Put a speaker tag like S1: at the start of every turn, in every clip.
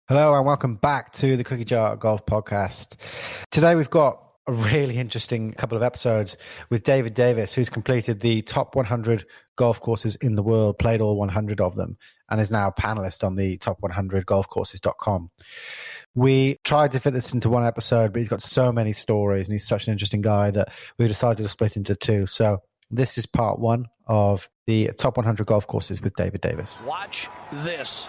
S1: Hello and welcome back to the Cookie Jar Golf Podcast. Today we've got a really interesting couple of episodes with David Davis, who's completed the top 100 golf courses in the world, played all 100 of them, and is now a panelist on the top100golfcourses.com. We tried to fit this into one episode, but he's got so many stories and he's such an interesting guy that we decided to split into two. So this is part one of the top 100 golf courses with David Davis.
S2: Watch this.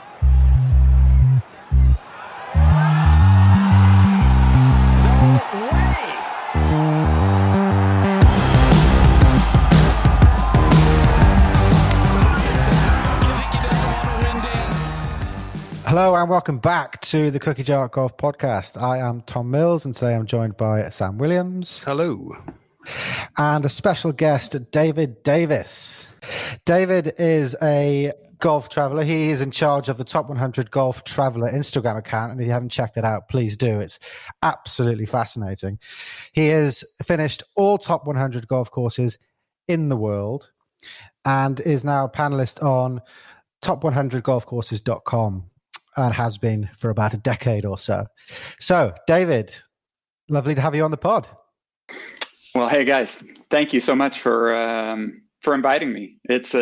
S1: Hello and welcome back to the Cookie Jar Golf Podcast. I am Tom Mills and today I'm joined by Sam Williams.
S3: Hello.
S1: And a special guest, David Davis. David is a golf traveler. He is in charge of the Top 100 Golf Traveler Instagram account. And if you haven't checked it out, please do. It's absolutely fascinating. He has finished all top 100 golf courses in the world and is now a panelist on top100golfcourses.com. And has been for about a decade or so. So, David, lovely to have you on the pod.
S4: Well, hey guys, thank you so much for inviting me. It's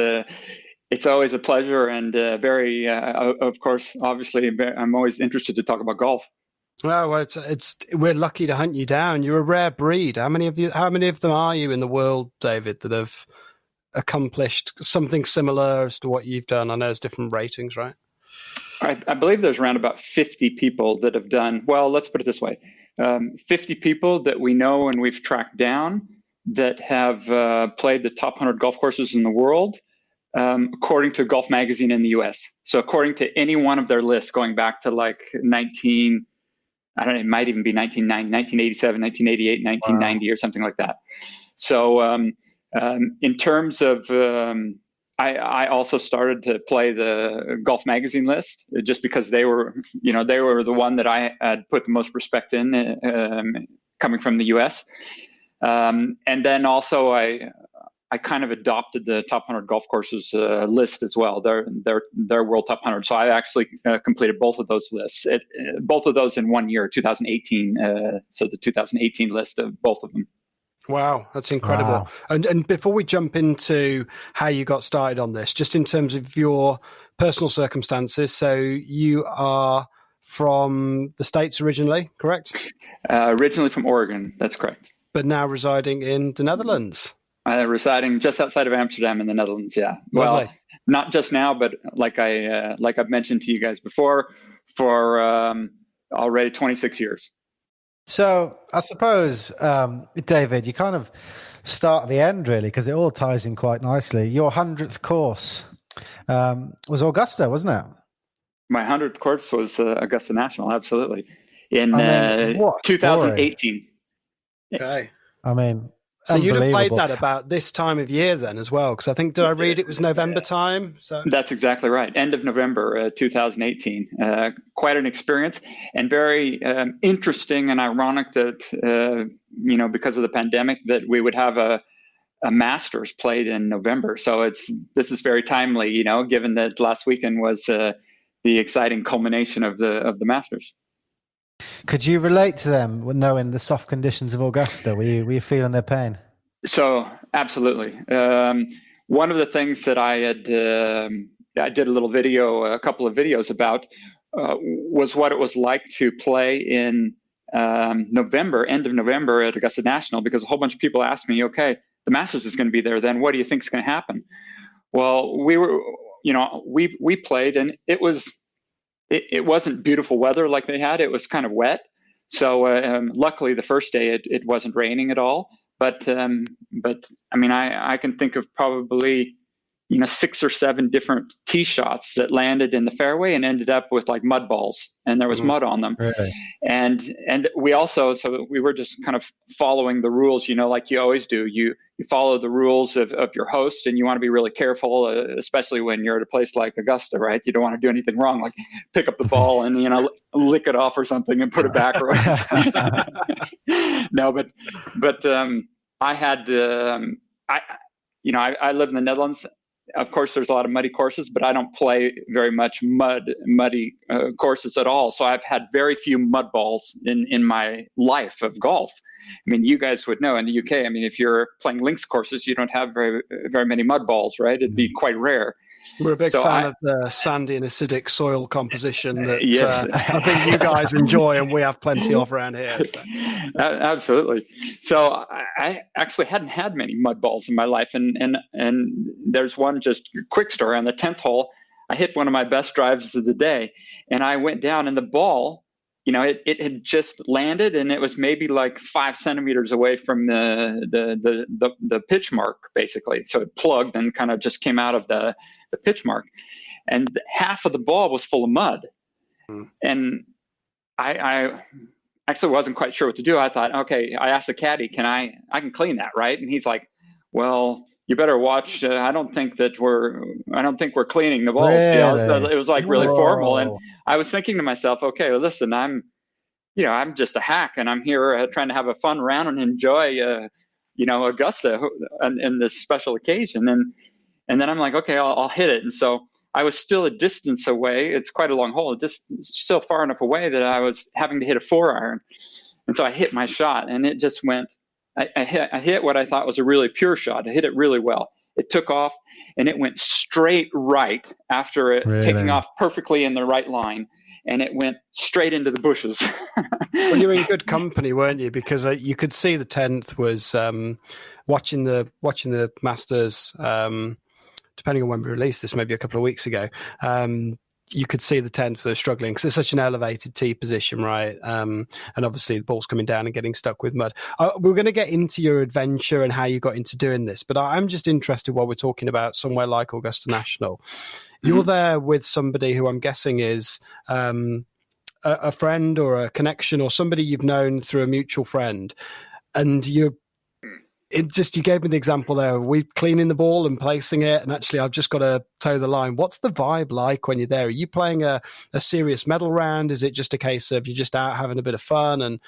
S4: always a pleasure and very, of course, obviously, I'm always interested to talk about golf.
S3: Well, we're lucky to hunt you down. You're a rare breed. How many of them are you in the world, David, that have accomplished something similar as to what you've done? I know there's different ratings, right?
S4: I believe there's around about 50 people that have done, well, let's put it this way, 50 people that we know and we've tracked down that have played the top 100 golf courses in the world, according to Golf Magazine in the US. So according to any one of their lists going back to like it might even be 1987, 1988, 1990 or something like that. So in terms of... I also started to play the Golf Magazine list just because they were the one that I had put the most respect in, coming from the US. And then also I kind of adopted the top 100 golf courses list as well. Their world top 100. So I actually completed both of those lists, both of those in 1 year, 2018. So the 2018 list of both of them.
S3: Wow, that's incredible.
S1: Wow.
S3: And before we jump into how you got started on this, just in terms of your personal circumstances, so you are from the States originally, correct?
S4: Originally from Oregon, that's correct.
S3: But now residing in the Netherlands?
S4: Residing just outside of Amsterdam in the Netherlands, yeah.
S3: Lovely.
S4: Well, not just now, but like I've mentioned to you guys before, for already 26 years.
S1: So I suppose, David, you kind of start at the end, really, because it all ties in quite nicely. Your 100th course was Augusta, wasn't it?
S4: My 100th course was Augusta National, absolutely, in 2018.
S3: Okay.
S1: I mean,
S3: so you'd have played that about this time of year then as well, because I think, did I read it was November time? So
S4: that's exactly right. End of November 2018. Quite an experience and very interesting and ironic that, because of the pandemic, that we would have a Masters played in November. So this is very timely, given that last weekend was the exciting culmination of the Masters.
S1: Could you relate to them knowing the soft conditions of Augusta? Were you feeling their pain?
S4: So absolutely. One of the things that I did a couple of videos about, was what it was like to play in November, end of November at Augusta National, because a whole bunch of people asked me, okay, the Masters is going to be there, then what do you think is going to happen? Well, we played and it wasn't beautiful weather like they had. It was kind of wet. So luckily the first day it wasn't raining at all. But I mean, I can think of probably 6 or 7 different tee shots that landed in the fairway and ended up with like mud balls, and there was mud on them.
S1: Really?
S4: And we were just kind of following the rules, like you always do. You follow the rules of your host, and you want to be really careful, especially when you're at a place like Augusta, right? You don't want to do anything wrong, like pick up the ball and lick it off or something and put it back. No, but I had I live in the Netherlands. of course, there's a lot of muddy courses, but I don't play very much muddy courses at all. So I've had very few mud balls in my life of golf. I mean, you guys would know in the UK. I mean, if you're playing links courses, you don't have very many mud balls, right? It'd be quite rare.
S3: We're a big fan of the sandy and acidic soil composition that
S4: yes.
S3: I think you guys enjoy, and we have plenty of around here. So.
S4: Absolutely. So I actually hadn't had many mud balls in my life, and there's one just quick story. On the 10th hole, I hit one of my best drives of the day, and I went down, and the ball, it had just landed, and it was maybe like 5 centimeters away from the pitch mark, basically. So it plugged and kind of just came out of the pitch mark, and half of the ball was full of mud. And I actually wasn't quite sure what to do. I thought, okay, I asked the caddy, I can clean that, right? And he's like, well, you better watch. I don't think we're cleaning the balls.
S1: Really?
S4: So it was like really
S1: Whoa.
S4: formal. And I was thinking to myself, okay, well, listen, I'm just a hack, and I'm here trying to have a fun round and enjoy, Augusta in this special occasion. And then I'm like, okay, I'll hit it. And so I was still a distance away. It's quite a long hole. Still far enough away that I was having to hit a 4-iron. And so I hit my shot, and it just went. I hit what I thought was a really pure shot. I hit it really well. It took off, and it went straight right after it taking off perfectly in the right line, and it went straight into the bushes.
S3: Well, you were in good company, weren't you? Because you could see the 10th was watching the Masters. Depending on when we released this, maybe a couple of weeks ago, you could see the 10th was struggling because it's such an elevated tee position, right? And obviously the ball's coming down and getting stuck with mud. We're going to get into your adventure and how you got into doing this, but I'm just interested while we're talking about somewhere like Augusta National. You're there with somebody who I'm guessing is a friend or a connection or somebody you've known through a mutual friend, and you gave me the example there. We cleaning the ball and placing it, and actually I've just got to toe the line. What's the vibe like when you're there? Are you playing a serious medal round? Is it just a case of you're just out having a bit of fun and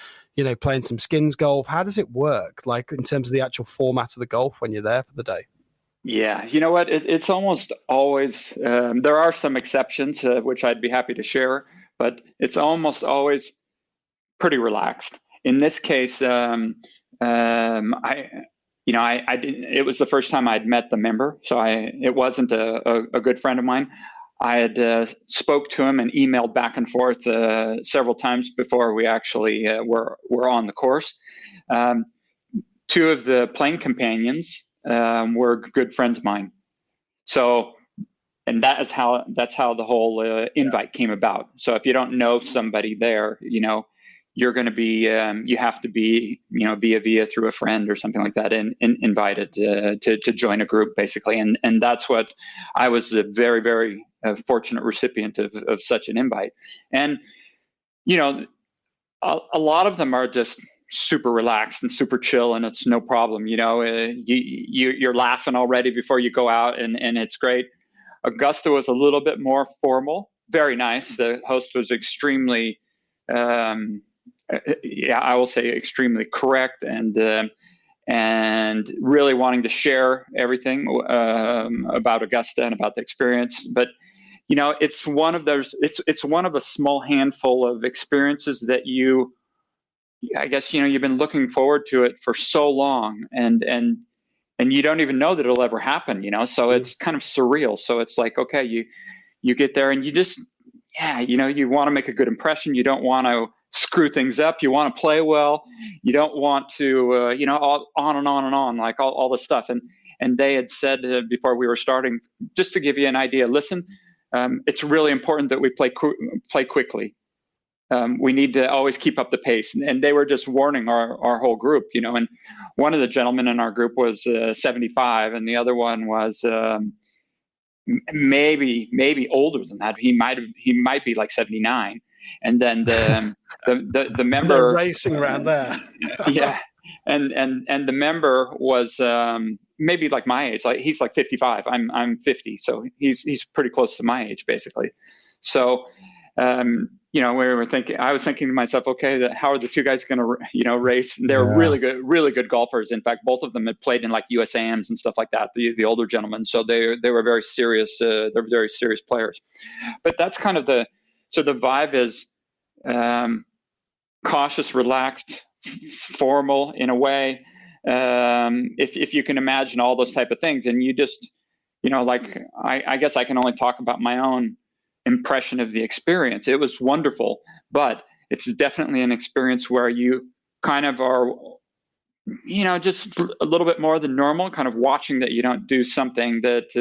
S3: playing some skins golf? How does it work, like in terms of the actual format of the golf when you're there for the day?
S4: Yeah, you know what? It's almost always. There are some exceptions, which I'd be happy to share, but it's almost always pretty relaxed. In this case, I didn't. It was the first time I'd met the member, so it wasn't a good friend of mine. I had spoke to him and emailed back and forth several times before we actually were on the course. Two of the playing companions were good friends of mine. So, and that's how the whole invite came about. So if you don't know somebody there, you're going to be, you have to be, via through a friend or something like that, and invited to join a group, basically. And that's what I was a very, very fortunate recipient of such an invite. And, a lot of them are just super relaxed and super chill, and it's no problem. You're laughing already before you go out, and it's great. Augusta was a little bit more formal, very nice. The host was extremely, I will say extremely correct and really wanting to share everything about Augusta and about the experience. But it's one of those. It's one of a small handful of experiences that I guess you've been looking forward to it for so long, and you don't even know that it'll ever happen. So it's kind of surreal. So it's like, okay, you get there and you just you want to make a good impression. You don't want to screw things up. You want to play well. You don't want to, all, on and on and on, like all this stuff. And they had said before we were starting, just to give you an idea, listen, it's really important that we play quickly. We need to always keep up the pace. And they were just warning our whole group, and one of the gentlemen in our group was 75, and the other one was maybe older than that. He might be like 79. And then the member
S3: they're racing around there.
S4: Yeah. And the member was maybe like my age. Like he's like 55. I'm 50, so he's pretty close to my age, basically. So I was thinking to myself, okay, how are the two guys going to, race? They're really good golfers. In fact, both of them had played in like USAMs and stuff like that, the older gentlemen. So they were very serious. They're very serious players. But that's kind of the vibe is cautious, relaxed, formal in a way. If you can imagine all those type of things, and you just, like I guess I can only talk about my own impression of the experience. It was wonderful, but it's definitely an experience where you kind of are, just a little bit more than normal, kind of watching that you don't do something that,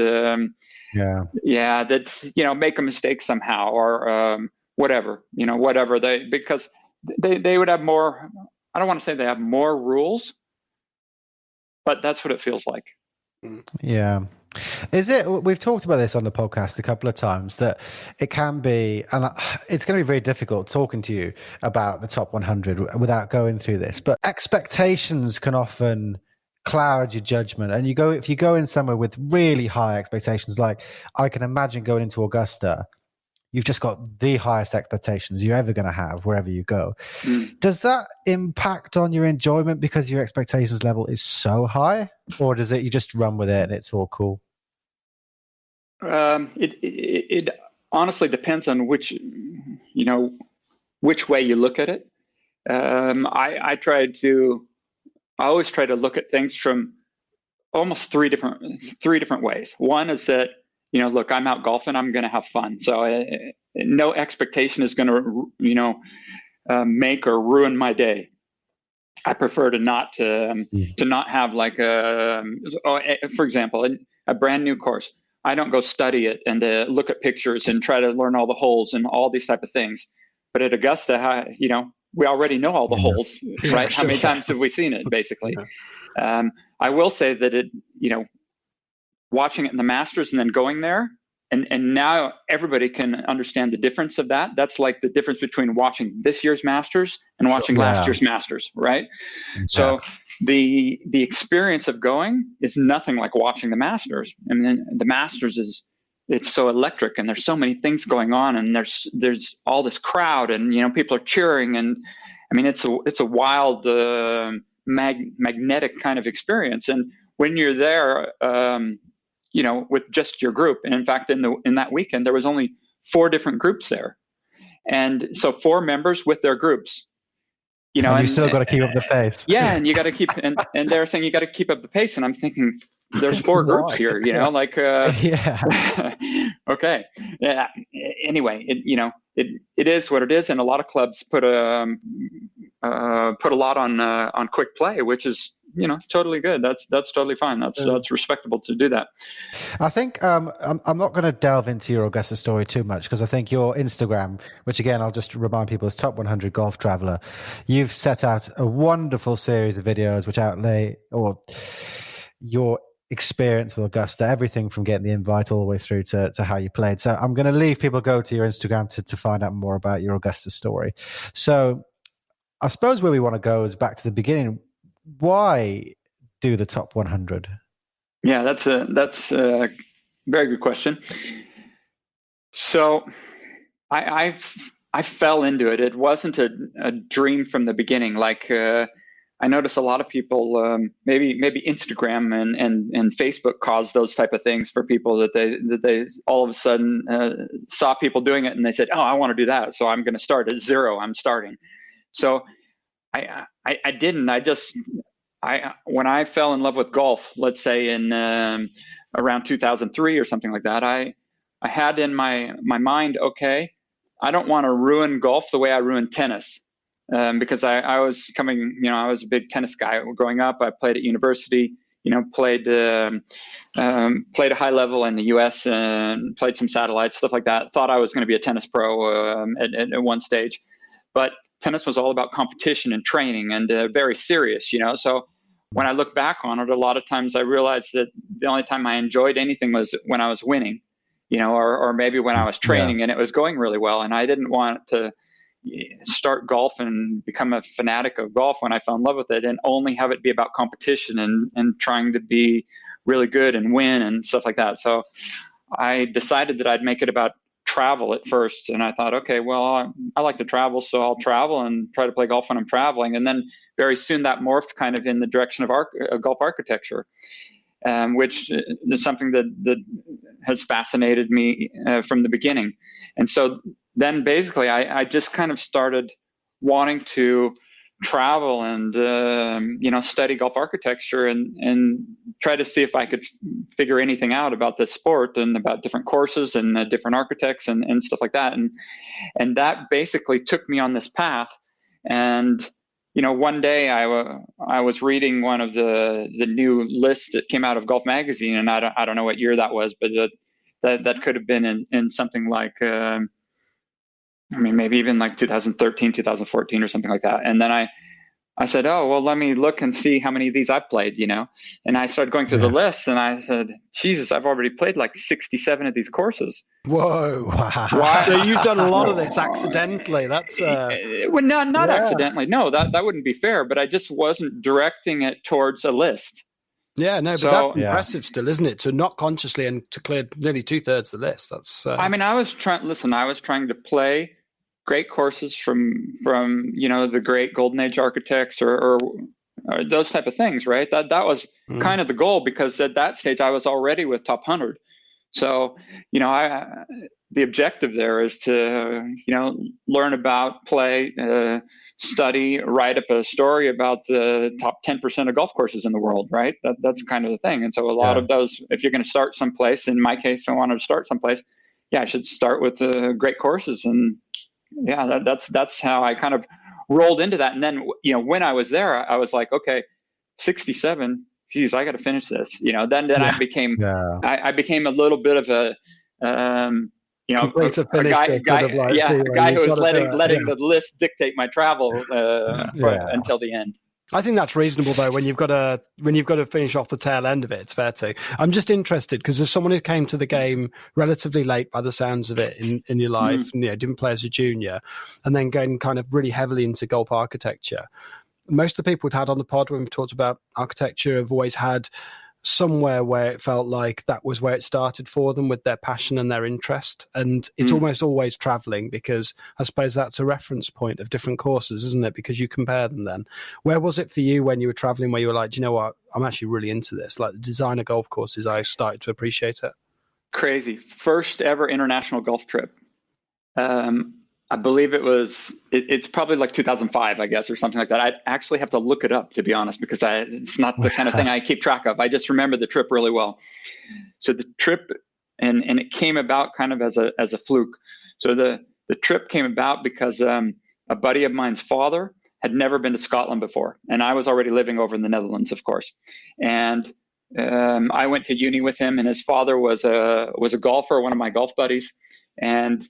S4: make a mistake somehow or whatever, because they would have more. I don't want to say they have more rules, but that's what it feels like.
S1: Yeah. Is it? We've talked about this on the podcast a couple of times, that it can be, and it's going to be very difficult talking to you about the top 100 without going through this, but expectations can often cloud your judgment. And if you go in somewhere with really high expectations, like I can imagine going into Augusta, you've just got the highest expectations you're ever going to have wherever you go. Does that impact on your enjoyment because your expectations level is so high, or does it, you just run with it and it's all cool?
S4: It honestly depends on which way you look at it. I always try to look at things from almost three different ways. One is that, look, I'm out golfing, I'm going to have fun. So no expectation is going to, make or ruin my day. I prefer to not have like for example, a brand new course. I don't go study it and look at pictures and try to learn all the holes and all these type of things. But at Augusta, we already know all the holes, right? How many times have we seen it, basically? I will say that it, watching it in the Masters and then going there, and now everybody can understand the difference of that. That's like the difference between watching this year's Masters and watching last year's Masters, right? So the experience of going is nothing like watching the Masters. I mean, the Masters it's so electric, and there's so many things going on, and there's all this crowd, and people are cheering, and I mean it's a wild magnetic kind of experience. And when you're there, with just your group, and in fact, in that weekend, there was only 4 different groups there, and so 4 members with their groups.
S1: And you still got to keep up the pace.
S4: Yeah, and you got to keep, and they're saying you got to keep up the pace, and I'm thinking, there's 4 groups here, okay, yeah. Anyway, it is what it is, and a lot of clubs put a lot on quick play, which is totally good. That's totally fine. That's respectable to do that.
S1: I think I'm not going to delve into your Augusta story too much, because I think your Instagram, which again I'll just remind people is Top 100 Golf Traveler, you've set out a wonderful series of videos which outlay your experience with Augusta, everything from getting the invite all the way through to how you played. So I'm going to leave people go to your Instagram to find out more about your Augusta story. So I suppose where we want to go is back to the beginning. Why do the top 100?
S4: Yeah, that's a very good question. So I fell into it. It wasn't a dream from the beginning. Like I notice a lot of people, maybe Instagram and Facebook caused those type of things for people, that they all of a sudden saw people doing it and they said, oh, I want to do that, so I'm going to start at 0. I'm starting. So I didn't. When I fell in love with golf, let's say in around 2003 or something like that, I had in my mind, okay, I don't want to ruin golf the way I ruined tennis, because I was coming, I was a big tennis guy growing up. I played at university, played a high level in the U.S. and played some satellites, stuff like that. Thought I was going to be a tennis pro at one stage, but tennis was all about competition and training and very serious, So when I look back on it, a lot of times I realized that the only time I enjoyed anything was when I was winning, or maybe when I was training and it was going really well. And I didn't want to start golf and become a fanatic of golf when I fell in love with it and only have it be about competition and trying to be really good and win and stuff like that. So I decided that I'd make it about travel at first. And I thought, okay, well, I like to travel, so I'll travel and try to play golf when I'm traveling. And then very soon that morphed kind of in the direction of golf architecture, which is something that has fascinated me from the beginning. And so then basically I just kind of started wanting to travel and study golf architecture and try to see if I could figure anything out about this sport and about different courses and different architects and stuff like that. And that basically took me on this path. And one day I was reading one of the new lists that came out of Golf Magazine, and I don't know what year that was, but that could have been in something like maybe even like 2013, 2014 or something like that. And then I said, oh, well, let me look and see how many of these I've played, And I started going through the list, and I said, Jesus, I've already played like 67 of these courses.
S3: Whoa. Wow. So you've done a lot of this accidentally. That's
S4: well, not accidentally. No, that wouldn't be fair, but I just wasn't directing it towards a list.
S3: Yeah, no, but that's impressive still, isn't it? To not consciously and to clear nearly 2/3 of the list. That's.
S4: I was trying to play great courses from the great Golden Age architects or those type of things, right? That was kind of the goal, because at that stage I was already with Top 100. So the objective there is to learn about, play, study, write up a story about the top 10% of golf courses in the world, right? That's kind of the thing. And so a lot of those, if you're going to start someplace, in my case, I wanted to start someplace, I should start with great courses. And that's how I kind of rolled into that. And then, when I was there, I was like, okay, 67, geez, I got to finish this, then I became a little bit of a guy who was letting the list dictate my travel until the end.
S3: I think that's reasonable, though. When you've got to finish off the tail end of it, it's fair to. I'm just interested because as someone who came to the game relatively late, by the sounds of it, in your life, and, didn't play as a junior, and then going kind of really heavily into golf architecture. Most of the people we've had on the pod when we've talked about architecture have always had somewhere where it felt like that was where it started for them with their passion and their interest. And it's almost always traveling, because I suppose that's a reference point of different courses, isn't it? Because you compare them then. Where was it for you when you were traveling where you were like, do you know what? I'm actually really into this. Like the designer golf courses, I started to appreciate it.
S4: Crazy. First ever international golf trip. I believe it's probably like 2005, I guess, or something like that. I'd actually have to look it up, to be honest, because it's not the kind of thing I keep track of. I just remember the trip really well. So the trip, and it came about kind of as a fluke. So the trip came about because a buddy of mine's father had never been to Scotland before. And I was already living over in the Netherlands, of course. And I went to uni with him, and his father was a golfer, one of my golf buddies. And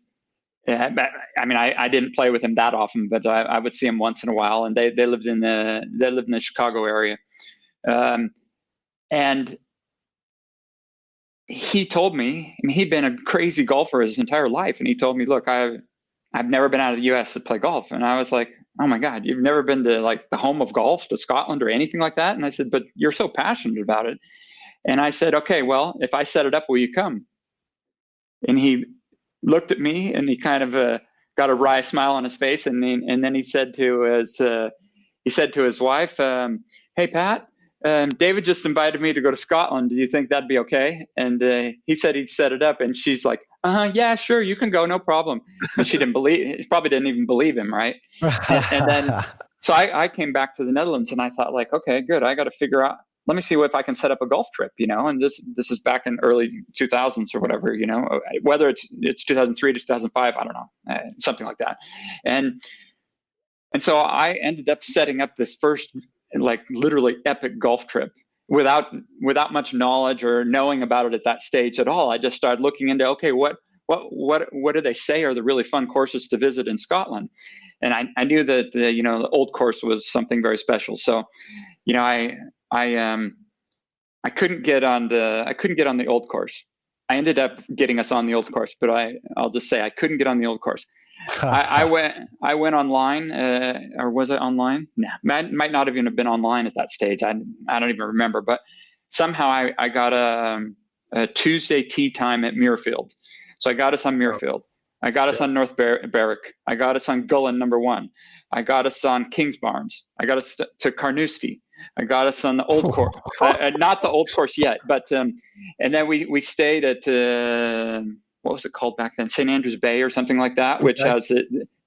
S4: I didn't play with him that often, but I would see him once in a while. And they lived in the Chicago area, and he told me, he'd been a crazy golfer his entire life, and he told me, "Look, I've never been out of the U.S. to play golf." And I was like, "Oh my God, you've never been to like the home of golf, to Scotland or anything like that?" And I said, "But you're so passionate about it." And I said, "Okay, well, if I set it up, will you come?" And he looked at me, and he kind of got a wry smile on his face, and then he said to his wife, "Hey Pat, David just invited me to go to Scotland. Do you think that'd be okay?" And he said he'd set it up, and she's like, "Yeah, sure, you can go, no problem." And she probably didn't even believe him, right? And then so I came back to the Netherlands, and I thought like, okay, good, I got to figure out. Let me see if I can set up a golf trip, and this is back in early 2000s or whatever, whether it's 2003 to 2005, I don't know, something like that. And so I ended up setting up this first, like literally epic golf trip without much knowledge or knowing about it at that stage at all. I just started looking into, okay, what do they say are the really fun courses to visit in Scotland? And I knew that the old course was something very special. So, I couldn't get on the old course. I ended up getting us on the old course, but I'll just say I couldn't get on the old course. I went online, or was it online? No, might not even have been online at that stage. I don't even remember. But somehow I got a Tuesday tee time at Muirfield, so I got us on Muirfield. I got us on North Berwick. I got us on Gullen number 1. I got us on Kingsbarns. I got us to Carnoustie. I got us on the old course, not the old course yet, but and then we stayed at what was it called back then? St. Andrews Bay or something like that, which has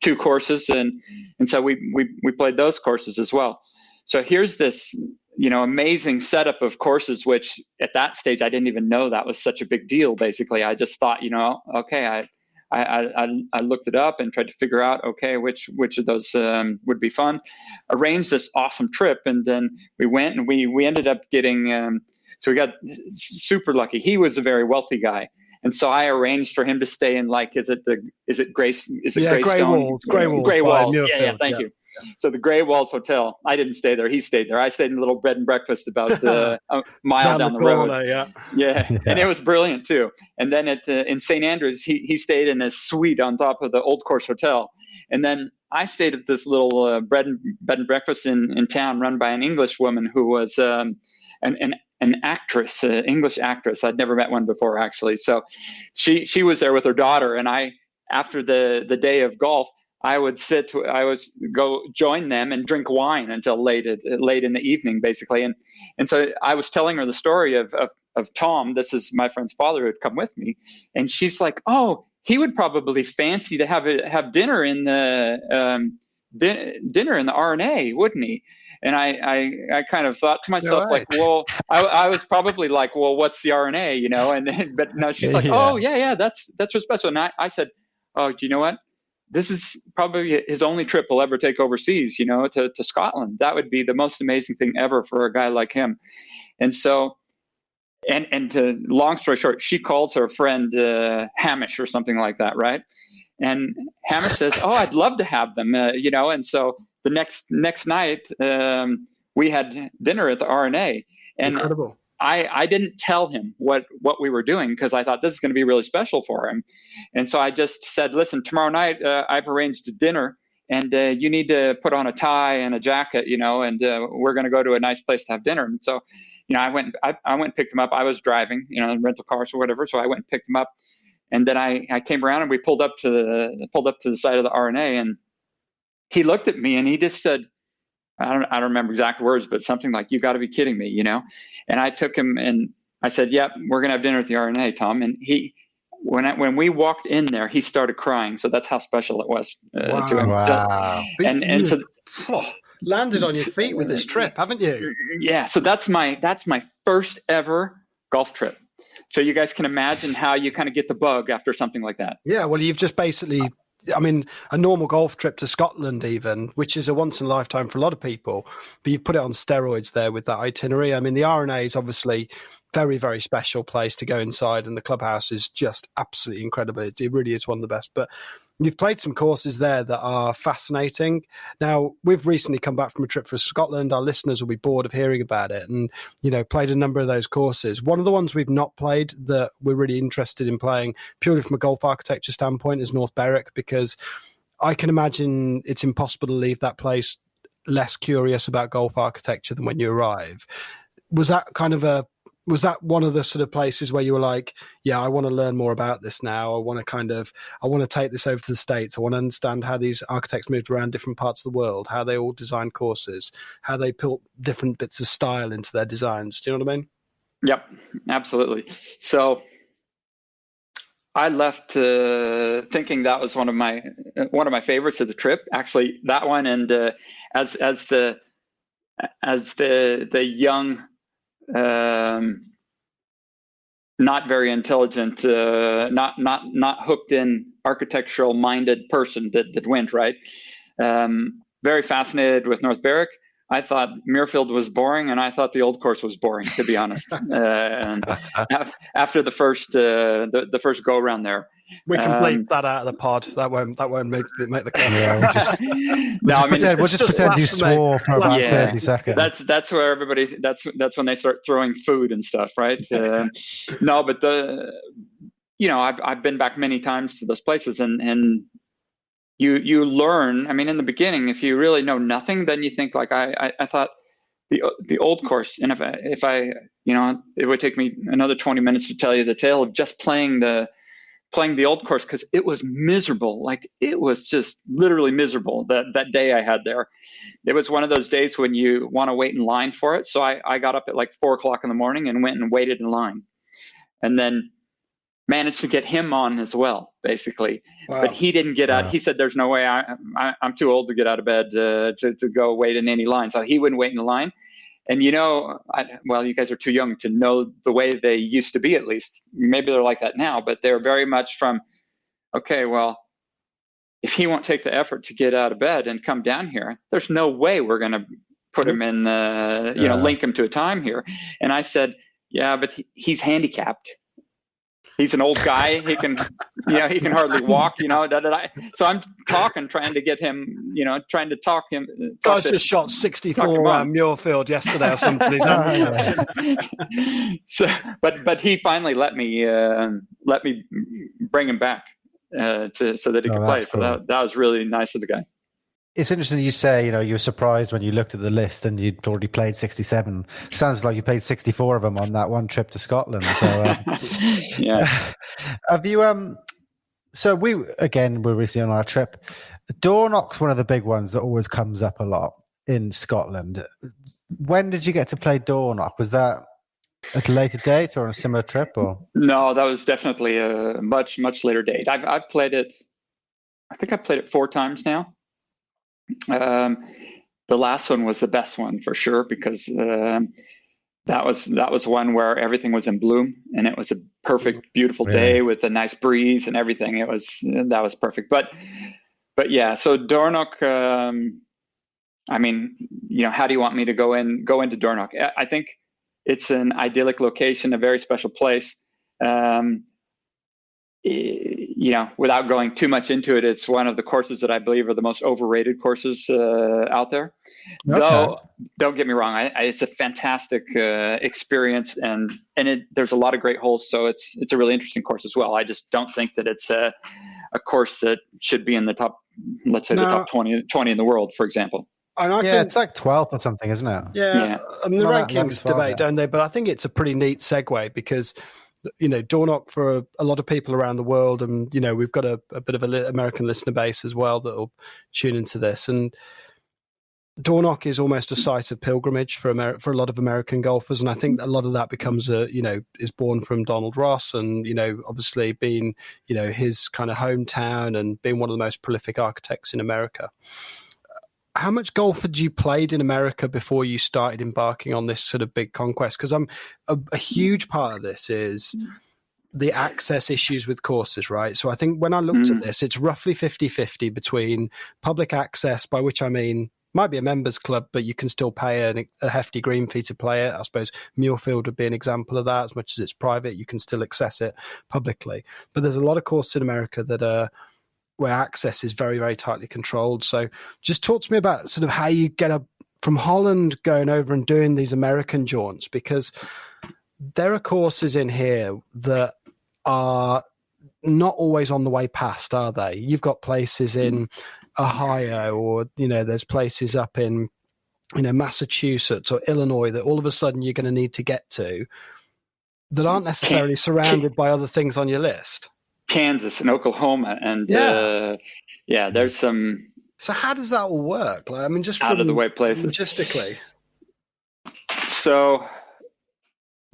S4: 2 courses, and so we played those courses as well. So here's this amazing setup of courses, which at that stage I didn't even know that was such a big deal. Basically, I just thought, okay, I looked it up and tried to figure out, okay, which of those would be fun. Arranged this awesome trip, and then we went, and we ended up getting. So we got super lucky. He was a very wealthy guy, and so I arranged for him to stay in, like, is it Grace? Is it Greystone?
S3: Grey Walls.
S4: Yeah. Thank you. So the Grey Walls Hotel. I didn't stay there. He stayed there. I stayed in a little bed and breakfast about a mile down the road. Yeah. And it was brilliant too. And then in St. Andrews, he stayed in a suite on top of the Old Course Hotel. And then I stayed at this little bed and breakfast in town, run by an English woman who was an actress, English actress. I'd never met one before, actually. So she was there with her daughter, and after the day of golf, I would go join them and drink wine until late in the evening, basically. And so I was telling her the story of Tom. This is my friend's father who had come with me, and she's like, "Oh, he would probably fancy to have dinner in the dinner in the R&A, wouldn't he?" And I kind of thought to myself, like, well, I was probably like, well, what's the R&A, but no, she's like, oh yeah, that's what's special. And I said, oh, do you know what? This is probably his only trip he'll ever take overseas, to Scotland. That would be the most amazing thing ever for a guy like him. And so, and to long story short, she calls her friend Hamish or something like that, right? And Hamish says, oh, I'd love to have them, and so the next night we had dinner at the R&A. And
S3: incredible.
S4: I didn't tell him what we were doing, because I thought this is going to be really special for him. And so I just said, listen, tomorrow night I've arranged a dinner, and you need to put on a tie and a jacket, and we're going to go to a nice place to have dinner. And so, I went and picked him up. I was driving, rental cars or whatever. So I went and picked him up, and then I came around, and we pulled up to the side of the R&A, and he looked at me and he just said, I don't remember exact words, but something like, "You got to be kidding me," And I took him and I said, "Yep, we're gonna have dinner at the R&A, Tom." And when we walked in there, he started crying. So that's how special it was to him.
S1: Wow.
S4: So
S3: landed on your feet with this trip, haven't you?
S4: Yeah. So that's my first ever golf trip. So you guys can imagine how you kind of get the bug after something like that.
S3: Yeah. Well, you've just basically. I mean, a normal golf trip to Scotland, even, which is a once in a lifetime for a lot of people, but you put it on steroids there with that itinerary. I mean, the R&A is obviously very, very special place to go inside, and the clubhouse is just absolutely incredible. It really is one of the best. But you've played some courses there that are fascinating. Now, we've recently come back from a trip for Scotland. Our listeners will be bored of hearing about it, and, played a number of those courses. One of the ones we've not played that we're really interested in playing, purely from a golf architecture standpoint, is North Berwick, because I can imagine it's impossible to leave that place less curious about golf architecture than when you arrive. Was that one of the sort of places where you were like, yeah, I want to learn more about this now. I want to take this over to the States. I want to understand how these architects moved around different parts of the world, how they all design courses, how they put different bits of style into their designs. Do you know what I mean? Yep,
S4: absolutely. So I left thinking that was one of my favorites of the trip. Actually, that one, and as the young, not very intelligent, not hooked in architectural minded person that went, right. Very fascinated with North Berwick. I thought Muirfield was boring, and I thought the Old Course was boring, to be honest. And after the first go around there,
S3: we can bleep that out of the pod. That won't make the cut.
S1: Yeah, we'll just pretend you swore for about 30 seconds.
S4: That's where everybody's. That's when they start throwing food and stuff, right? No, but I've been back many times to those places, and you learn. I mean, in the beginning, if you really know nothing, then you think like I thought the Old Course, and if I it would take me another 20 minutes to tell you the tale of just playing the playing the old course because it was miserable. Like it was just literally miserable that day I had there. It was one of those days when you want to wait in line for it. So I got up at like 4:00 in the morning and went and waited in line, and then managed to get him on as well, basically.
S3: Wow.
S4: But he didn't get out. He said, "There's no way. I'm too old to get out of bed to go wait in any line." So he wouldn't wait in the line. And you guys are too young to know the way they used to be, at least. Maybe they're like that now, but they're very much from, okay, well, if he won't take the effort to get out of bed and come down here, there's no way we're going to put him in, link him to a time here. And I said, yeah, but he's handicapped. He's an old guy. He can hardly walk, So I'm trying to get him, trying to talk him.
S3: Guys just shot 64 around Muirfield yesterday or something.
S4: So, but he finally let me bring him back so that he could play. Cool. So that was really nice of the guy.
S1: It's interesting you say, you were surprised when you looked at the list and you'd already played 67. Sounds like you played 64 of them on that one trip to Scotland. So,
S4: yeah.
S1: Have you, so we're recently on our trip. Dornoch's one of the big ones that always comes up a lot in Scotland. When did you get to play Dornoch? Was that at a later date or on a similar trip? Or
S4: no, that was definitely a much, much later date. I've played it, I think I've played it 4 times now. The last one was the best one for sure, because that was one where everything was in bloom and it was a perfect, beautiful day with a nice breeze and everything. That was perfect. But yeah, so Dornoch, how do you want me to go into Dornoch? I think it's an idyllic location, a very special place. Without going too much into it, it's one of the courses that I believe are the most overrated courses out there. Okay. Though, don't get me wrong, it's a fantastic experience, and there's a lot of great holes, so it's a really interesting course as well. I just don't think that it's a course that should be in the top, let's say, the top 20 in the world, for example.
S1: And it's like 12th or something, isn't it?
S3: Yeah. I mean, the rankings debate, don't they? But I think it's a pretty neat segue because Dornoch, for a lot of people around the world, and we've got a bit of an American listener base as well that will tune into this, and Dornoch is almost a site of pilgrimage for a lot of American golfers, and I think a lot of that becomes is born from Donald Ross, and obviously being his kind of hometown and being one of the most prolific architects in America. How much golf had you played in America before you started embarking on this sort of big conquest? Because a huge part of this is the access issues with courses, right? So I think when I looked at this, it's roughly 50-50 between public access, by which I mean might be a members club, but you can still pay a hefty green fee to play it. I suppose Muirfield would be an example of that. As much as it's private, you can still access it publicly. But there's a lot of courses in America that are where access is very, very tightly controlled. So just talk to me about sort of how you get up from Holland going over and doing these American jaunts, because there are courses in here that are not always on the way past, are they? You've got places in Ohio, or, there's places up in, Massachusetts or Illinois that all of a sudden you're going to need to get to that aren't necessarily surrounded by other things on your list.
S4: Kansas and Oklahoma, and there's some.
S3: So how does that all work? Just
S4: out of the way places
S3: logistically.
S4: So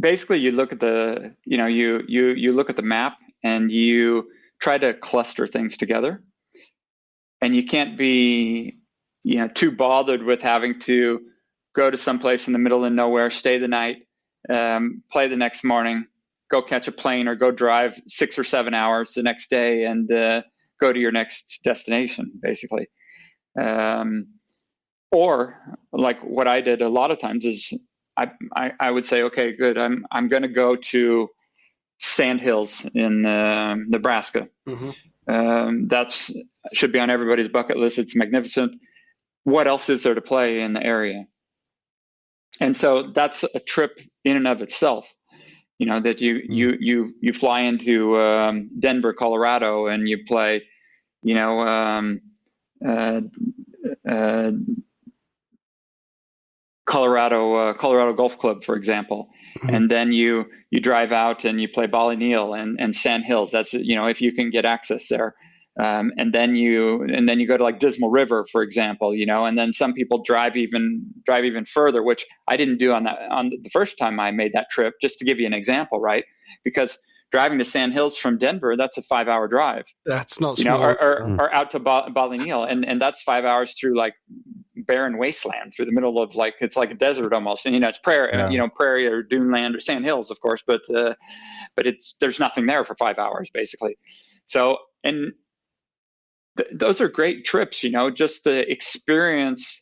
S4: basically, you look at the you look at the map and you try to cluster things together, and you can't be too bothered with having to go to someplace in the middle of nowhere, stay the night, play the next morning, go catch a plane, or go drive 6 or 7 hours the next day and go to your next destination, basically. Or like what I did a lot of times is I would say, okay, good, I'm going to go to Sandhills in Nebraska. Mm-hmm. That's should be on everybody's bucket list. It's magnificent. What else is there to play in the area? And so that's a trip in and of itself. That you fly into Denver, Colorado, and you play, Colorado Golf Club, for example. Mm-hmm. And then you drive out and you play Ballyneel and Sand Hills. That's, if you can get access there. And then you go to like Dismal River, for example, and then some people drive even further, which I didn't do on the first time I made that trip, just to give you an example, right? Because driving to Sand Hills from Denver, that's a 5-hour drive.
S3: That's not small.
S4: Or out to Ballyneel, and that's 5 hours through like barren wasteland, through the middle of it's like a desert almost, and it's prairie, prairie or dune land or Sand Hills, of course, but there's nothing there for 5 hours basically. So those are great trips, just the experience.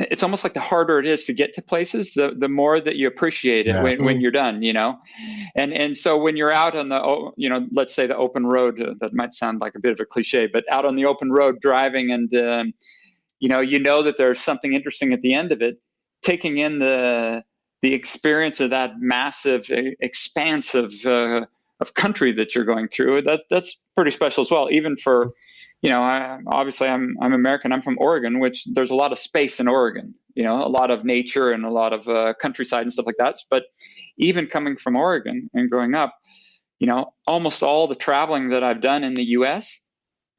S4: It's almost like the harder it is to get to places, the more that you appreciate it when you're done, and so when you're out on the, let's say the open road, that might sound like a bit of a cliche, but out on the open road driving and, that there's something interesting at the end of it, taking in the experience of that massive expanse of country that you're going through, that's pretty special as well, even for, obviously I'm American. I'm from Oregon, which there's a lot of space in Oregon, a lot of nature and a lot of countryside and stuff like that. But even coming from Oregon and growing up, almost all the traveling that I've done in the U.S.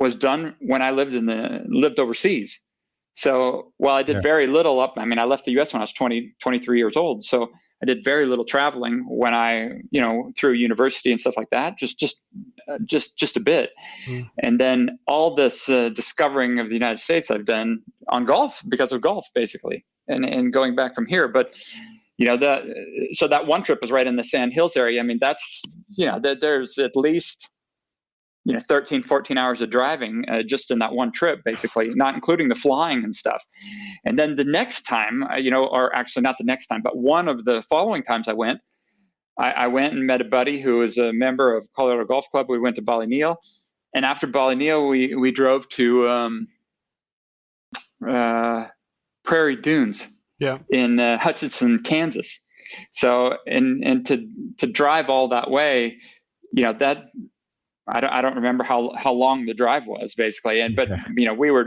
S4: was done when I lived overseas. So while I did very little I left the U.S. when I was 23 years old. So I did very little traveling when I, through university and stuff like that, just a bit. Mm. And then all this discovering of the United States I've done on golf, because of golf, basically, and going back from here. But, so that one trip was right in the Sand Hills area. I mean, that's, there's at least 13, 14 hours of driving just in that one trip, basically, not including the flying and stuff. And then the next time, or actually not the next time, but one of the following times I went and met a buddy who was a member of Colorado Golf Club. We went to Ballyneel. And after Ballyneel, we drove to Prairie Dunes in Hutchinson, Kansas. So, and to drive all that way, that, I don't remember how long the drive was, basically. But we were,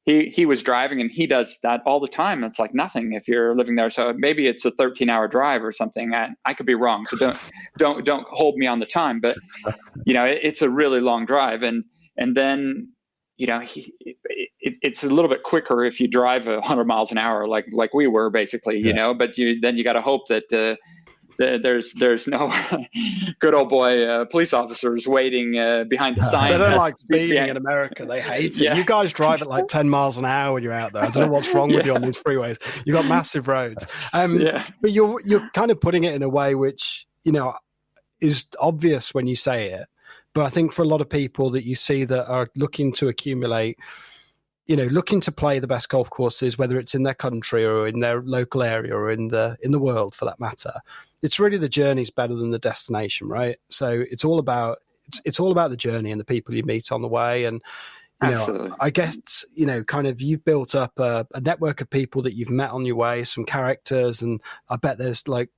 S4: he was driving, and he does that all the time. It's like nothing if you're living there. So maybe it's a 13-hour drive or something. I could be wrong. So don't hold me on the time. But it's a really long drive, and then it's a little bit quicker if you drive 100 miles an hour, like we were, basically. But then you got to hope that. There's no good old boy police officers waiting behind the sign.
S3: They don't like speeding in America. They hate it. You guys drive at like 10 miles an hour when you're out there. I don't know what's wrong with you on these freeways. You've got massive roads. But you're kind of putting it in a way which, is obvious when you say it. But I think for a lot of people that you see that are looking to accumulate, looking to play the best golf courses, whether it's in their country or in their local area or in the world for that matter, it's really the journey's better than the destination, right? So it's all about the journey and the people you meet on the way. And I guess kind of you've built up a network of people that you've met on your way, some characters, and I bet there's like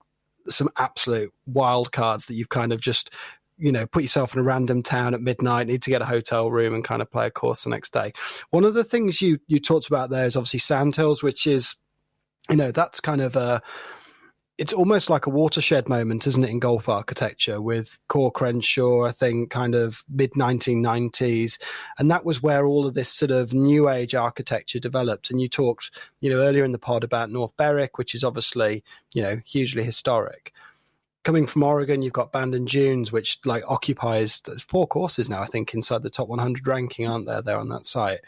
S3: some absolute wild cards that you've kind of just put yourself in a random town at midnight, need to get a hotel room and kind of play a course the next day. One of the things you talked about there is obviously Sand Hills, which is, that's kind of it's almost like a watershed moment, isn't it, in golf architecture with Core Crenshaw, I think, kind of mid-1990s. And that was where all of this sort of new age architecture developed. And you talked, earlier in the pod about North Berwick, which is obviously, hugely historic. Coming from Oregon, you've got Bandon Dunes, which occupies 4 courses now, I think, inside the top 100 ranking, aren't there on that site?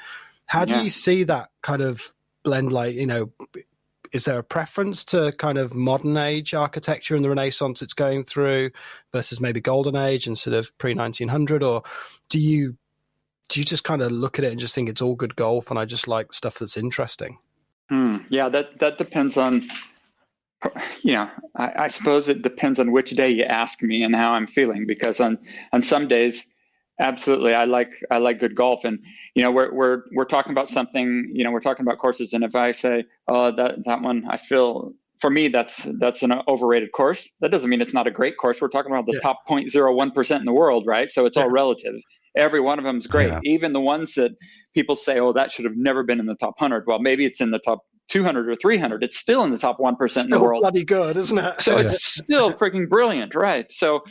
S3: How do you see that kind of blend? Is there a preference to kind of modern age architecture and the Renaissance it's going through versus maybe golden age and sort of pre-1900? Or do you just kind of look at it and just think it's all good golf and I just like stuff that's interesting?
S4: Yeah, that depends on, I suppose it depends on which day you ask me and how I'm feeling, because on some days, absolutely, I like good golf, and we're talking about something, we're talking about courses, and if I say, oh, that one, I feel, for me, that's an overrated course. That doesn't mean it's not a great course. We're talking about the top 0.01% in the world, right? So it's all relative. Every one of them is great, even the ones that people say, oh, that should have never been in the top 100. Well, maybe it's in the top 200 or 300, it's still in the top 1% in the world.
S3: Bloody good, isn't it?
S4: So it's still freaking brilliant, right? So,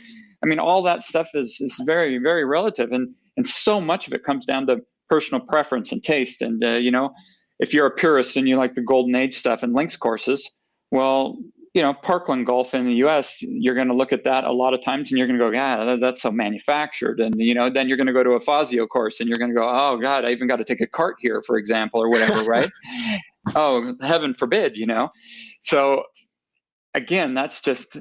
S4: I mean, all that stuff is very, very relative, and so much of it comes down to personal preference and taste. And you know, if you're a purist and you like the golden age stuff and links courses, well, you know, Parkland Golf in the U.S., you're going to look at that a lot of times and you're going to go, God, that's so manufactured. And, you know, then you're going to go to a Fazio course and you're going to go, oh, God, I even got to take a cart here, for example, or whatever, right? Oh, heaven forbid, you know? So, again, that's just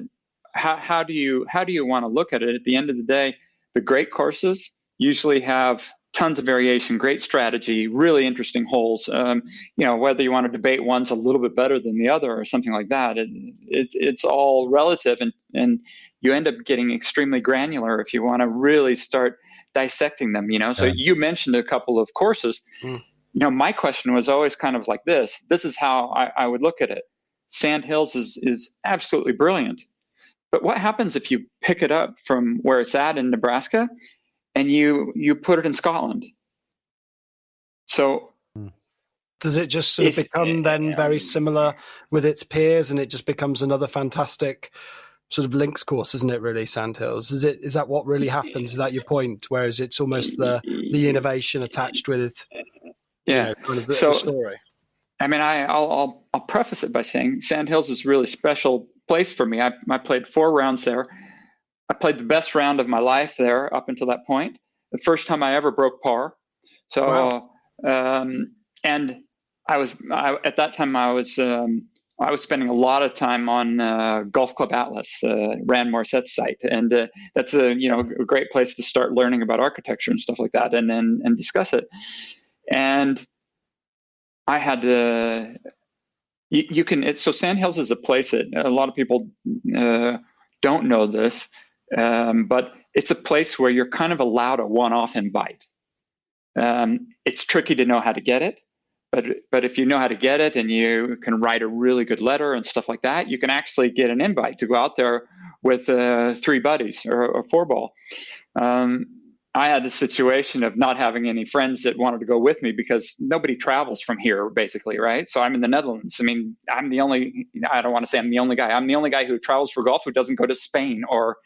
S4: how do you want to look at it? At the end of the day, the great courses usually have tons of variation, great strategy, really interesting holes. You know, whether you want to debate one's a little bit better than the other or something like that, it's all relative, and you end up getting extremely granular if you want to really start dissecting them. You know, so you mentioned a couple of courses. You know, my question was always kind of like this. This is how I would look at it. Sand Hills is absolutely brilliant, but what happens if you pick it up from where it's at in Nebraska and you put it in Scotland? So
S3: does it just sort of become then very similar with its peers, and it just becomes another fantastic sort of links course, isn't it, really, Sand Hills? Is that what really happens? Is that your point? Whereas it's almost the innovation attached with kind of the story.
S4: I mean, I'll preface it by saying Sand Hills is a really special place for me. I played 4 rounds there. I played the best round of my life there up until that point. The first time I ever broke par. So, and at that time I was spending a lot of time on Golf Club Atlas, Rand Morset's site, and that's a great place to start learning about architecture and stuff like that, and discuss it. And I had to. So Sand Hills is a place that a lot of people don't know this. But it's a place where you're kind of allowed a one-off invite. It's tricky to know how to get it, but if you know how to get it and you can write a really good letter and stuff like that, you can actually get an invite to go out there with 3 buddies or 4-ball. I had the situation of not having any friends that wanted to go with me because nobody travels from here, basically, right? So I'm in the Netherlands. I mean, I don't want to say I'm the only guy. I'm the only guy who travels for golf who doesn't go to Spain or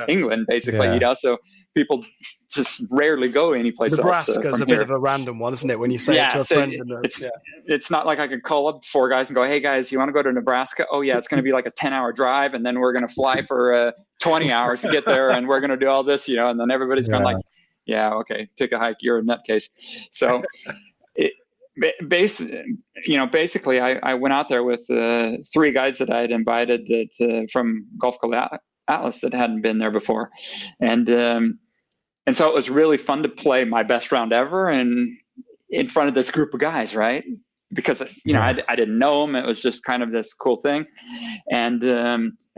S4: England, basically, you know? So people just rarely go anyplace else.
S3: Nebraska's a bit of a random one, isn't it? When you say it to a friend.
S4: It's not like I could call up 4 guys and go, hey, guys, you want to go to Nebraska? Oh, yeah, it's going to be like a 10-hour drive, and then we're going to fly for 20 hours to get there, and we're going to do all this, you know, and then everybody's going like, yeah, okay, take a hike. You're a nutcase. So, basically, I went out there with 3 guys that I had invited from Golf Club Atlas that hadn't been there before, and so it was really fun to play my best round ever, and in front of this group of guys, right? Because I didn't know them. It was just kind of this cool thing, and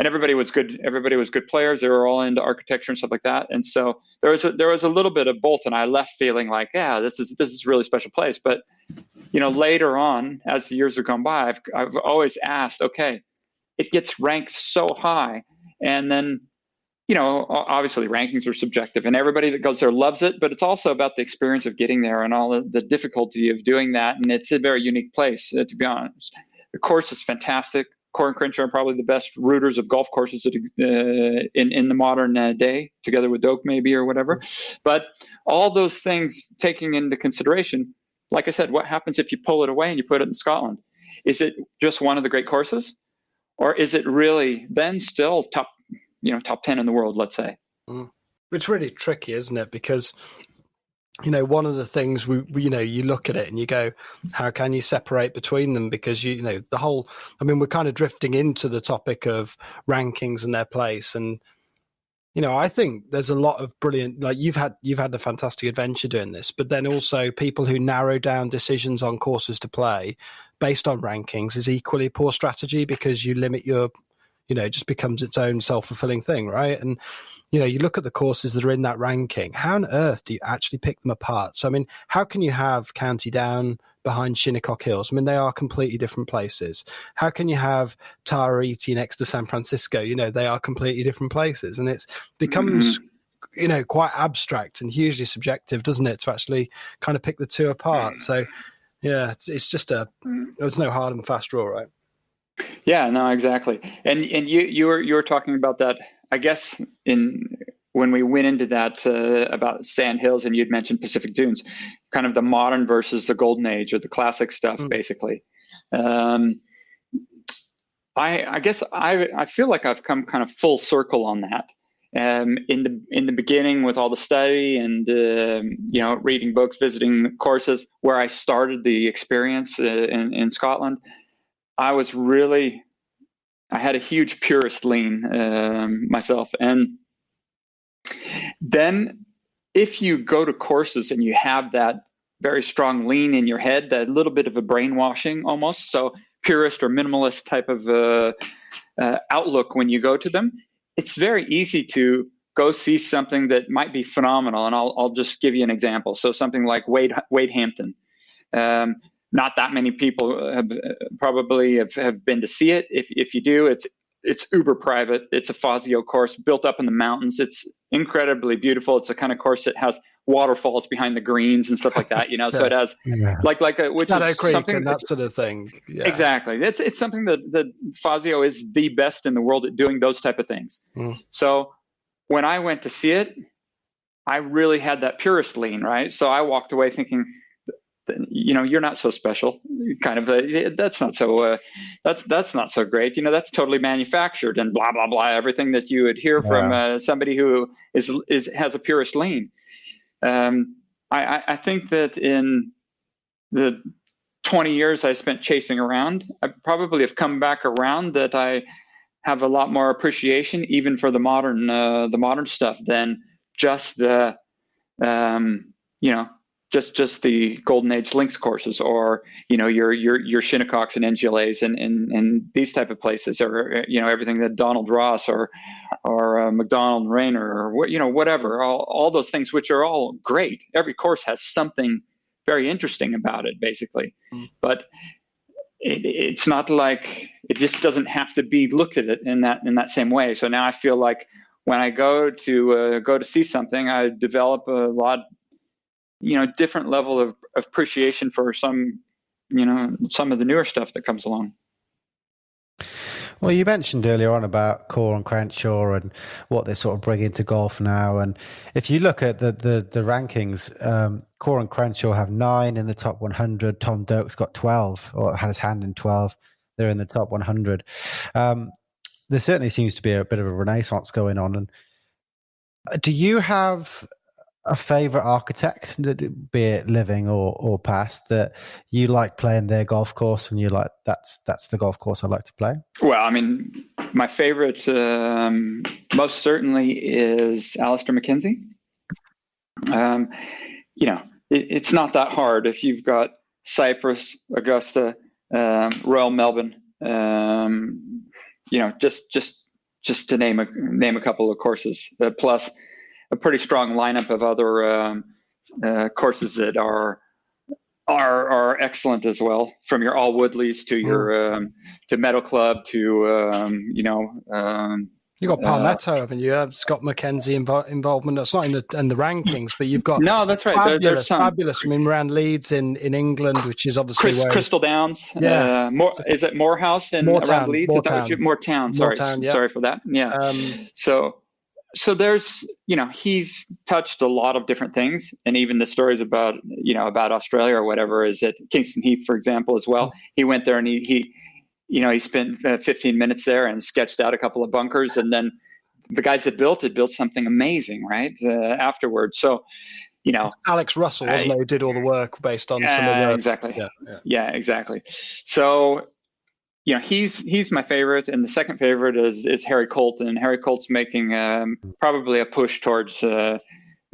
S4: everybody was good. Everybody was good players. They were all into architecture and stuff like that. And so there was a little bit of both. And I left feeling like, yeah, this is a really special place. But later on, as the years have gone by, I've always asked, okay, it gets ranked so high, and then obviously rankings are subjective, and everybody that goes there loves it. But it's also about the experience of getting there and all the difficulty of doing that. And it's a very unique place, to be honest. The course is fantastic. Core and Crenshaw are probably the best rooters of golf courses in the modern day, together with Doak maybe or whatever. But all those things taking into consideration, like I said, what happens if you pull it away and you put it in Scotland? Is it just one of the great courses, or is it really then still top 10 in the world, let's say?
S3: It's really tricky, isn't it? Because one of the things you look at it and you go, how can you separate between them? Because we're kind of drifting into the topic of rankings and their place. And, I think there's a lot of brilliant, like you've had a fantastic adventure doing this, but then also people who narrow down decisions on courses to play based on rankings is equally a poor strategy, because you limit your, it just becomes its own self-fulfilling thing, right? And, you look at the courses that are in that ranking, how on earth do you actually pick them apart? So, I mean, how can you have County Down behind Shinnecock Hills? I mean, they are completely different places. How can you have Tahiti next to San Francisco? They are completely different places. And it becomes, quite abstract and hugely subjective, doesn't it, to actually kind of pick the two apart? So, yeah, it's just a there's no hard and fast rule, right?
S4: Yeah, no, exactly. And you were talking about that, I guess, when we went into that about Sand Hills, and you'd mentioned Pacific Dunes, kind of the modern versus the golden age or the classic stuff, basically. I guess I feel like I've come kind of full circle on that. In the beginning, with all the study and reading books, visiting courses, where I started the experience in Scotland, I had a huge purist lean myself. And then if you go to courses and you have that very strong lean in your head, that little bit of a brainwashing almost, so purist or minimalist type of outlook when you go to them, it's very easy to go see something that might be phenomenal. And I'll just give you an example. So something like Wade Hampton. Not that many people probably have been to see it. If you do, it's uber private. It's a Fazio course built up in the mountains. It's incredibly beautiful. It's a kind of course that has waterfalls behind the greens and stuff like that. So it has which
S3: Shadow
S4: is
S3: Creek
S4: something
S3: and that sort of thing. Yeah.
S4: Exactly. It's something that Fazio is the best in the world at doing those type of things. So when I went to see it, I really had that purist lean, right? So I walked away thinking, you're not so special. Kind of that's not so that's not so great. That's totally manufactured and blah blah blah. Everything that you would hear from somebody who has a purist lean. I think that in the 20 years I spent chasing around, I probably have come back around that I have a lot more appreciation even for the modern stuff than just the just the Golden Age links courses, or your Shinnecock's and NGLAs and these type of places, or everything that Donald Ross or McDonald and Rayner or whatever, all those things, which are all great. Every course has something very interesting about it, basically, but it's not like it just doesn't have to be looked at it in that same way. So now I feel like when I go to see something, I develop a lot. Different level of appreciation for some of the newer stuff that comes along.
S1: Well, you mentioned earlier on about Coore and Crenshaw and what they sort of bring into golf now. And if you look at the rankings, Coore and Crenshaw have 9 in the top 100. Tom Doak's got 12, or had his hand in 12. They're in the top 100. There certainly seems to be a bit of a renaissance going on. And do you have a favorite architect, be it living or past, that you like playing their golf course and you like that's the golf course I like to play?
S4: Well, I mean, my favorite most certainly is Alister MacKenzie. It's not that hard if you've got Cypress, Augusta, Royal Melbourne, just to name a couple of courses, plus a pretty strong lineup of other courses that are excellent as well, from your All Woodleys to your to Meadow Club to
S3: you've got Palmetto, haven't you? Scott McKenzie involvement. That's not in the rankings, but you've got
S4: that's right.
S3: Fabulous. I mean, around Leeds in England, which is obviously
S4: Crystal Downs.
S3: Yeah.
S4: Is it Morehouse and around Leeds? Moortown. Sorry for that. Yeah. So there's, he's touched a lot of different things, and even the stories about Australia or whatever is at Kingston Heath, for example, as well. He went there and he spent 15 minutes there and sketched out a couple of bunkers, and then the guys that built something amazing, right? Afterwards. So,
S3: Alex Russell, wasn't it, who did all the work based on some of the
S4: exactly. Yeah, exactly. So, he's my favorite, and the second favorite is Harry Colt, and Harry Colt's making probably a push towards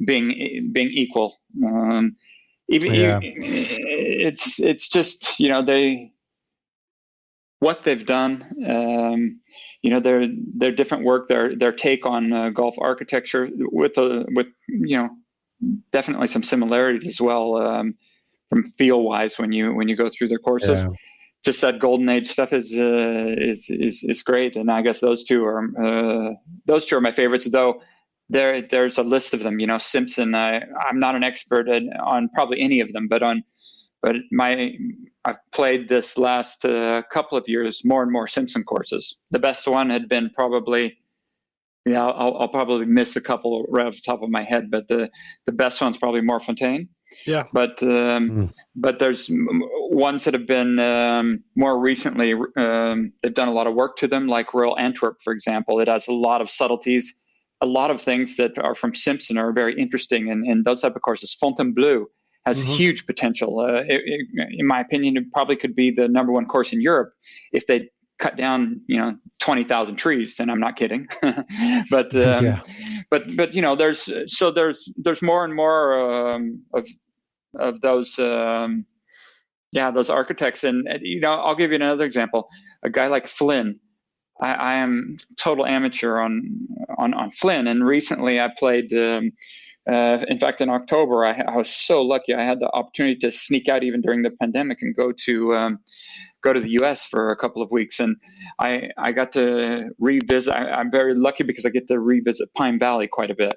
S4: being equal. It's just what they've done. Their different work, their take on golf architecture with definitely some similarity as well from feel wise when you go through their courses. Yeah. Just that Golden Age stuff is great, and I guess those two are my favorites. Though there's a list of them. I'm not an expert on probably any of them, but I I've played this last couple of years more and more Simpson courses. The best one had been probably, I'll probably miss a couple right off the top of my head, but the best one's probably Morfontaine.
S3: Yeah.
S4: But there's ones that have been more recently. They've done a lot of work to them, like Royal Antwerp, for example. It has a lot of subtleties. A lot of things that are from Simpson are very interesting, and those type of courses. Fontainebleau has huge potential. In my opinion, it probably could be the number one course in Europe if they cut down, 20,000 trees. And I'm not kidding. but there's more and more of those those architects, and I'll give you another example. A guy like Flynn. I am total amateur on Flynn, and recently I played. In fact, in October, I was so lucky. I had the opportunity to sneak out even during the pandemic and go to the U.S. for a couple of weeks, and I got to revisit. I'm very lucky because I get to revisit Pine Valley quite a bit,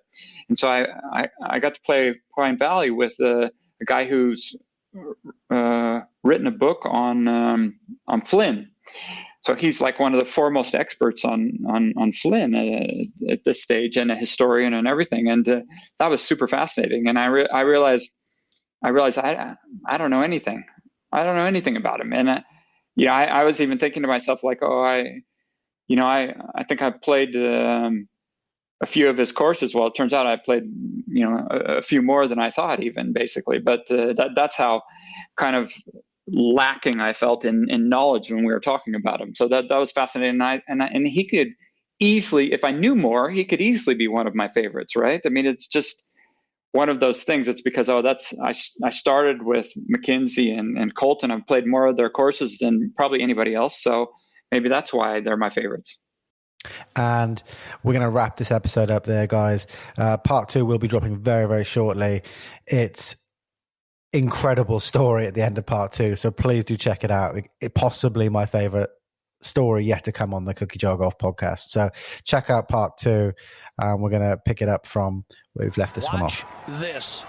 S4: and so I got to play Pine Valley with a guy who's written a book on Flynn. So he's like one of the foremost experts on Flynn at this stage, and a historian and everything. And that was super fascinating. And I realized I don't know anything. I don't know anything about him. And I was even thinking to myself like, I think I played a few of his courses. Well, it turns out I played a few more than I thought, even basically. But that's how kind of lacking I felt in knowledge when we were talking about him. So that was fascinating. And he could easily, if I knew more, he could easily be one of my favorites, right? I mean, it's just one of those things. It's because I started with McKinsey and Colton. I've played more of their courses than probably anybody else. So maybe that's why they're my favorites.
S1: And we're going to wrap this episode up there, guys. Part 2 will be dropping very, very shortly. It's incredible story at the end of part 2, so please do check it out. It possibly my favorite story yet to come on the Cookie Jar Golf podcast. So check out part 2. We're going to pick it up from where we've left this one off.
S2: This.